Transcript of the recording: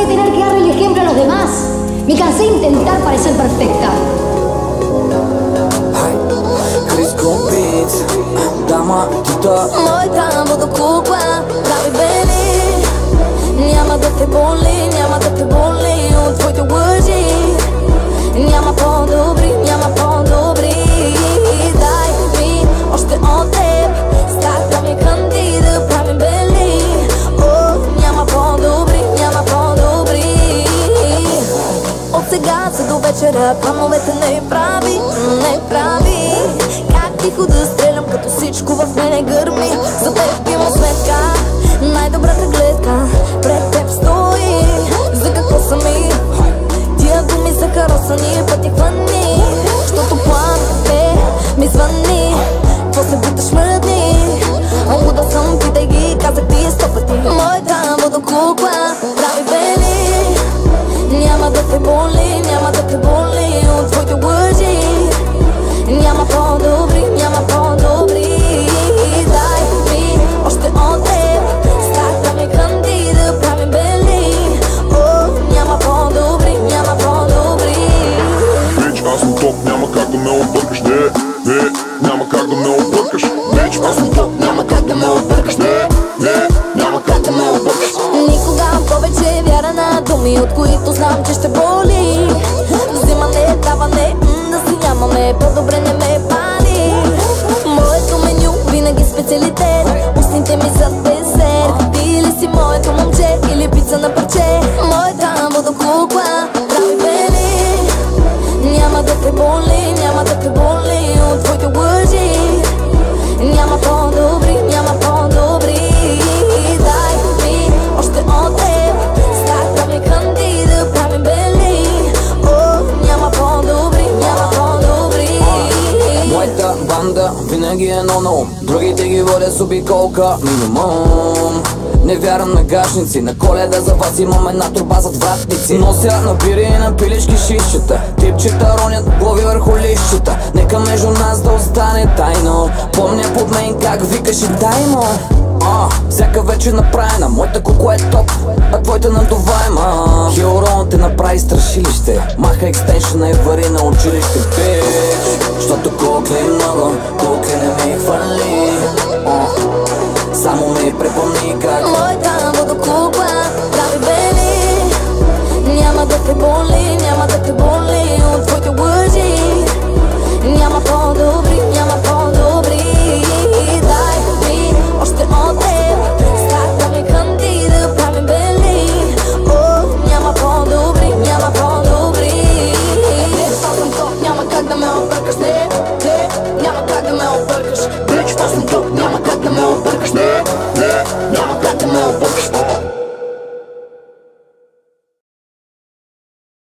de tener que darle el ejemplo a los demás. Me cansé de intentar parecer perfecta. Мой там буду кукла, прави бели. Няма да те боли, няма да те боли от твоите лъжи. Няма по-добри, няма по-добри. Дай ми още от теб, старта ми кънти да правим бели. О, няма по-добри, няма по-добри. От сега се до вечера плановете не прави, не прави. Как тихо да стрелям, като всичко в мене гърми. За теб имам сметка, най-добрата гледка пред теб стои. За какво са ми тия думи са харосани, пъти хвани. Щото плановете ми звъни, какво се буташ мръдни. Луда съм, питай ги, казах ти 100 пъти. Моята водокукла прави бели. Няма да те боли, няма да те боли от твоите лъжи. Няма по-добри, няма по-добри. Дай ми още от теб, старта ми кънти да правим бели. О, няма по-добри, няма по-добри. Бич, аз съм топ, няма как да ме объркаш. Няма как да ме объркаш. Бич, аз съм топ, няма как да ме объркаш. Няма как да ме объркаш. Никога повече вяра на думи, от които знам, че ще боли. Взимане, даване, да си нямаме, по-добре не ме пали. Моето меню винаги специалитет, устните ми са десерт. Ти ли си моето момче или пица на парче? Моята водокукла прави бели. Няма да те боли, няма да те боли от твоите лъжи. Няма по-добри, няма по-добри. Дай ми още от теб, старта ми кънти да правим бели. О, няма по-добри, няма по-добри. Моята банда винаги е но другите ги водя с обиколка минимум. Не вярвам на гашници, на Коледа за вас имам една труба зад вратници. Нося на бири и на пилички шишчета, типчета ронят глави върху лищата. Нека между нас да остане тайно, помня под мен как викаш и таймо. Всяка вечер направена, моята кукла е топ, а твоята надуваема. Хилорон те направи страшилище, маха екстеншъна и вари на училище. Бич, защото кукли много, кукли не ми хвали. Само ми припомни как моята водокукла прави бели. Няма да те боли, няма да те боли от твоите лъжи. Няма по-добри, няма по-добри. Дай ми още от теб, старта ми кънти да правим бели. О, няма по-добри, няма по-добри. Аз съм топ, няма как да ме объркаш. Няма как да ме объркаш. Бич, аз съм топ, няма